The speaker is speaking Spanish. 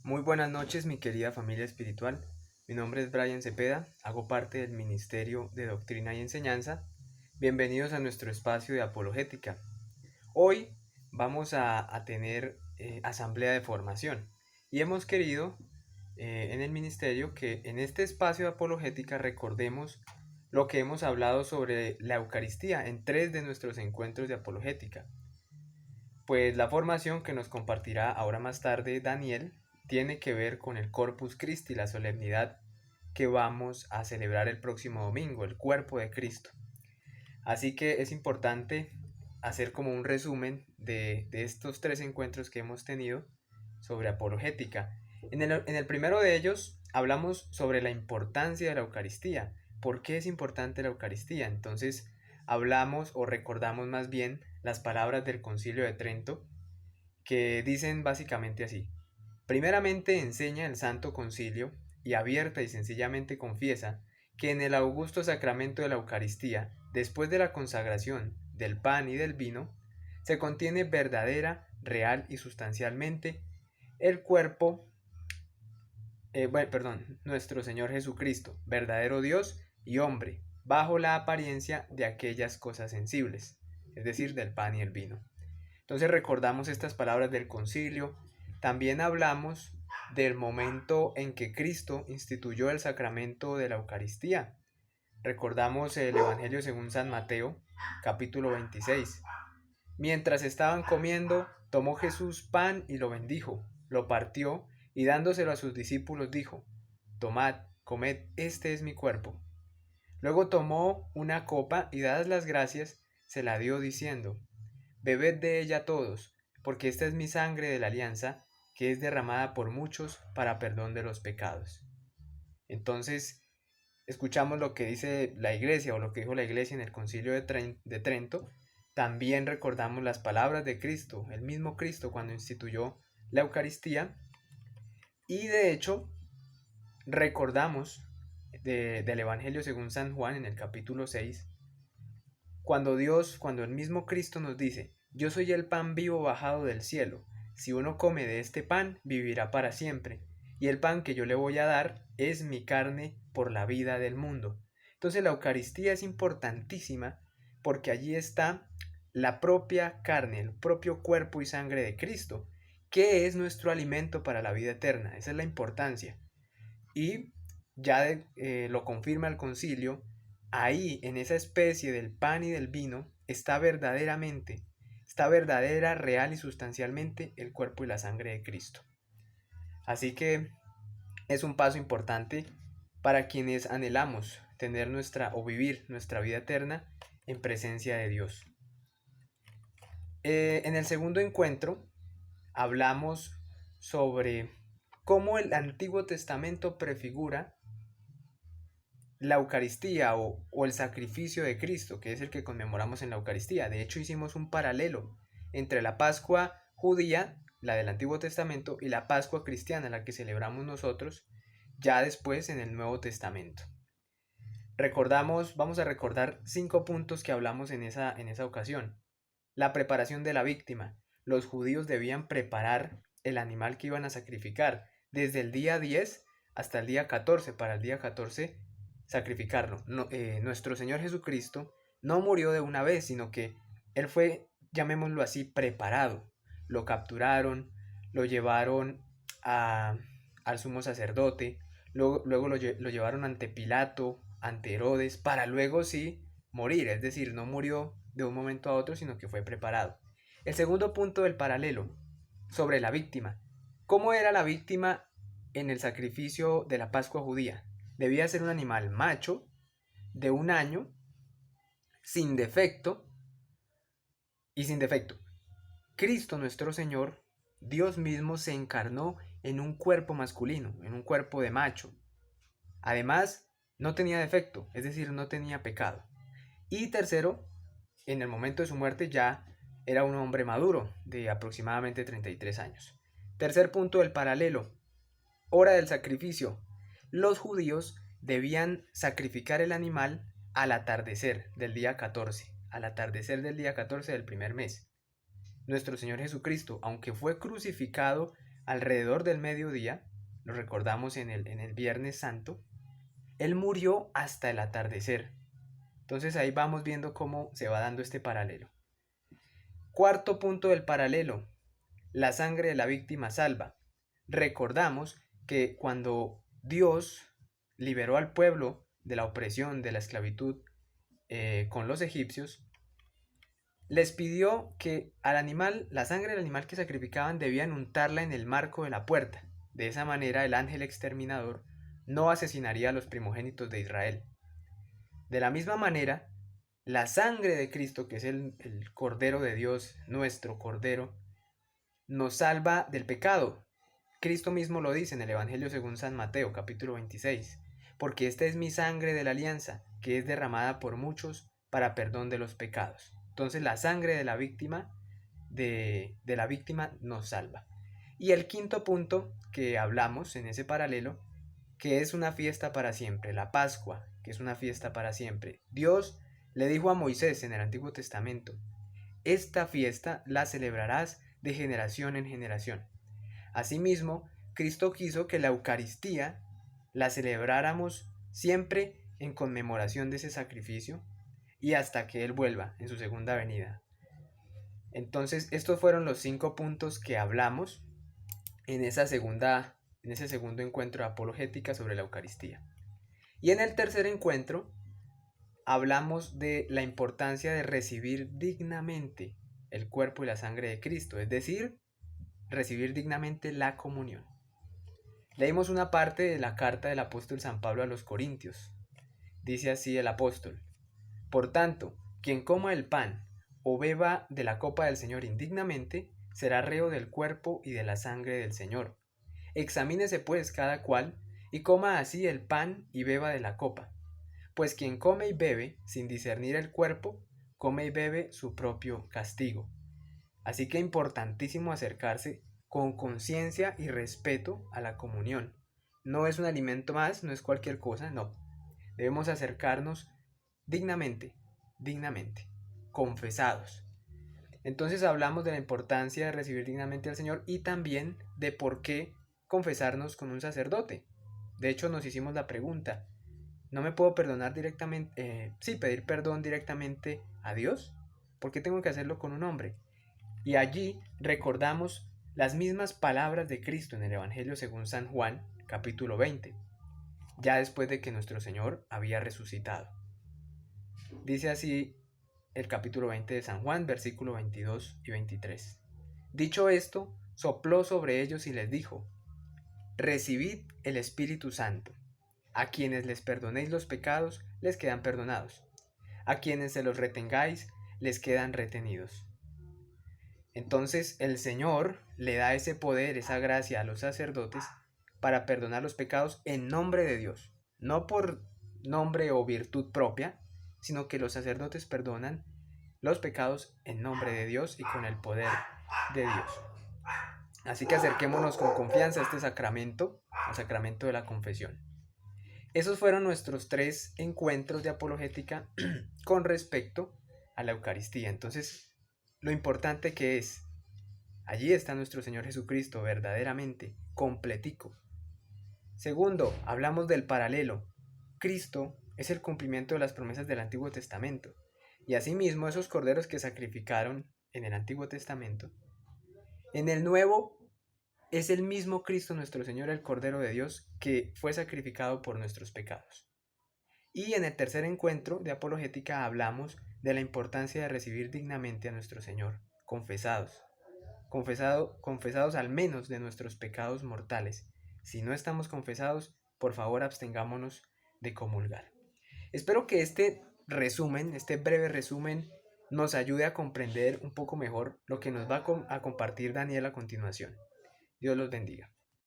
Muy buenas noches, mi querida familia espiritual. Mi nombre es Brian Cepeda, hago parte del Ministerio de Doctrina y Enseñanza. Bienvenidos a nuestro espacio de apologética. Hoy vamos a tener asamblea de formación y hemos querido en el ministerio que en este espacio de apologética recordemos lo que hemos hablado sobre la Eucaristía en 3 de nuestros encuentros de apologética. Pues la formación que nos compartirá ahora más tarde Daniel tiene que ver con el Corpus Christi, la solemnidad que vamos a celebrar el próximo domingo, el cuerpo de Cristo. Así que es importante hacer como un resumen de estos 3 encuentros que hemos tenido sobre apologética. En el primero de ellos hablamos sobre la importancia de la Eucaristía. ¿Por qué es importante la Eucaristía? Entonces hablamos o recordamos más bien las palabras del Concilio de Trento que dicen básicamente así. Primeramente enseña el Santo Concilio y abierta y sencillamente confiesa que en el augusto sacramento de la Eucaristía, después de la consagración del pan y del vino, se contiene verdadera, real y sustancialmente el cuerpo, nuestro Señor Jesucristo, verdadero Dios y hombre, bajo la apariencia de aquellas cosas sensibles, es decir, del pan y el vino. Entonces recordamos estas palabras del concilio. También hablamos del momento en que Cristo instituyó el sacramento de la Eucaristía. Recordamos el Evangelio según San Mateo, capítulo 26. Mientras estaban comiendo, tomó Jesús pan y lo bendijo, lo partió y dándoselo a sus discípulos dijo: Tomad, comed, este es mi cuerpo. Luego tomó una copa y dadas las gracias, se la dio diciendo: Bebed de ella todos, porque esta es mi sangre de la alianza, que es derramada por muchos para perdón de los pecados. Entonces, escuchamos lo que dice la iglesia o lo que dijo la iglesia en el concilio de Trento. También recordamos las palabras de Cristo, el mismo Cristo cuando instituyó la Eucaristía. Y de hecho, recordamos del Evangelio según San Juan en el capítulo 6, cuando el mismo Cristo nos dice: Yo soy el pan vivo bajado del cielo, si uno come de este pan vivirá para siempre, y el pan que yo le voy a dar es mi carne por la vida del mundo. Entonces la Eucaristía es importantísima porque allí está la propia carne, el propio cuerpo y sangre de Cristo, que es nuestro alimento para la vida eterna. Esa es la importancia. Y ya lo confirma el concilio. Ahí, en esa especie del pan y del vino, está verdadera, real y sustancialmente el cuerpo y la sangre de Cristo. Así que es un paso importante para quienes anhelamos tener o vivir nuestra vida eterna en presencia de Dios. En el segundo encuentro hablamos sobre cómo el Antiguo Testamento prefigura la Eucaristía o el sacrificio de Cristo, que es el que conmemoramos en la Eucaristía. De hecho, hicimos un paralelo entre la Pascua judía, la del Antiguo Testamento, y la Pascua cristiana, la que celebramos nosotros ya después en el Nuevo Testamento. Vamos a recordar 5 puntos que hablamos en esa ocasión. La preparación de la víctima. Los judíos debían preparar el animal que iban a sacrificar desde el día 10 hasta el día 14. Para el día 14 sacrificarlo. Nuestro Señor Jesucristo no murió de una vez, sino que Él fue, llamémoslo así, preparado. Lo capturaron, lo llevaron al sumo sacerdote, luego lo llevaron ante Pilato, ante Herodes, para luego sí morir. Es decir, no murió de un momento a otro, sino que fue preparado. El segundo punto del paralelo, sobre la víctima. ¿Cómo era la víctima en el sacrificio de la Pascua judía? Debía ser un animal macho, de 1 año, sin defecto y sin defecto. Cristo nuestro Señor, Dios mismo, se encarnó en un cuerpo masculino, en un cuerpo de macho. Además, no tenía defecto, es decir, no tenía pecado. Y tercero, en el momento de su muerte ya era un hombre maduro, de aproximadamente 33 años. Tercer punto del paralelo, hora del sacrificio. Los judíos debían sacrificar el animal al atardecer del día 14, al atardecer del día 14 del primer mes. Nuestro Señor Jesucristo, aunque fue crucificado alrededor del mediodía, lo recordamos en el Viernes Santo, Él murió hasta el atardecer. Entonces ahí vamos viendo cómo se va dando este paralelo. Cuarto punto del paralelo, la sangre de la víctima salva. Recordamos que cuando Dios liberó al pueblo de la opresión, de la esclavitud con los egipcios, les pidió que al animal, la sangre del animal que sacrificaban, debían untarla en el marco de la puerta. De esa manera el ángel exterminador no asesinaría a los primogénitos de Israel. De la misma manera, la sangre de Cristo, que es el Cordero de Dios, nuestro Cordero, nos salva del pecado. Cristo mismo lo dice en el Evangelio según San Mateo, capítulo 26, porque esta es mi sangre de la alianza, que es derramada por muchos para perdón de los pecados. Entonces la sangre de la víctima, de la víctima nos salva. Y el quinto punto que hablamos en ese paralelo, que es una fiesta para siempre, la Pascua, que es una fiesta para siempre. Dios le dijo a Moisés en el Antiguo Testamento, esta fiesta la celebrarás de generación en generación. Asimismo, Cristo quiso que la Eucaristía la celebráramos siempre en conmemoración de ese sacrificio y hasta que Él vuelva en su segunda venida. Entonces, estos fueron los 5 puntos que hablamos en ese segundo encuentro de apologética sobre la Eucaristía. Y en el tercer encuentro hablamos de la importancia de recibir dignamente el cuerpo y la sangre de Cristo, es decir, recibir dignamente la comunión. Leímos una parte de la carta del apóstol San Pablo a los Corintios. Dice así el apóstol: por tanto, quien coma el pan o beba de la copa del Señor indignamente, será reo del cuerpo y de la sangre del Señor. Examínese pues cada cual, y coma así el pan y beba de la copa. Pues quien come y bebe sin discernir el cuerpo, come y bebe su propio castigo. Así que importantísimo acercarse con conciencia y respeto a la comunión. No es un alimento más, no es cualquier cosa, no. Debemos acercarnos dignamente, confesados. Entonces hablamos de la importancia de recibir dignamente al Señor y también de por qué confesarnos con un sacerdote. De hecho, nos hicimos la pregunta, ¿no me puedo perdonar directamente, pedir perdón directamente a Dios? ¿Por qué tengo que hacerlo con un hombre? Y allí recordamos las mismas palabras de Cristo en el Evangelio según San Juan, capítulo 20, ya después de que nuestro Señor había resucitado. Dice así el capítulo 20 de San Juan, versículos 22 y 23. Dicho esto, sopló sobre ellos y les dijo: recibid el Espíritu Santo. A quienes les perdonéis los pecados, les quedan perdonados. A quienes se los retengáis, les quedan retenidos. Entonces el Señor le da ese poder, esa gracia a los sacerdotes para perdonar los pecados en nombre de Dios. No por nombre o virtud propia, sino que los sacerdotes perdonan los pecados en nombre de Dios y con el poder de Dios. Así que acerquémonos con confianza a este sacramento, al sacramento de la confesión. Esos fueron nuestros 3 encuentros de apologética con respecto a la Eucaristía. Entonces, lo importante que es, allí está nuestro Señor Jesucristo verdaderamente, completico. Segundo, hablamos del paralelo. Cristo es el cumplimiento de las promesas del Antiguo Testamento. Y asimismo esos corderos que sacrificaron en el Antiguo Testamento, en el Nuevo es el mismo Cristo nuestro Señor, el Cordero de Dios, que fue sacrificado por nuestros pecados. Y en el tercer encuentro de apologética hablamos de la importancia de recibir dignamente a nuestro Señor, confesados al menos de nuestros pecados mortales. Si no estamos confesados, por favor abstengámonos de comulgar. Espero que este breve resumen, nos ayude a comprender un poco mejor lo que nos va a compartir Daniel a continuación. Dios los bendiga.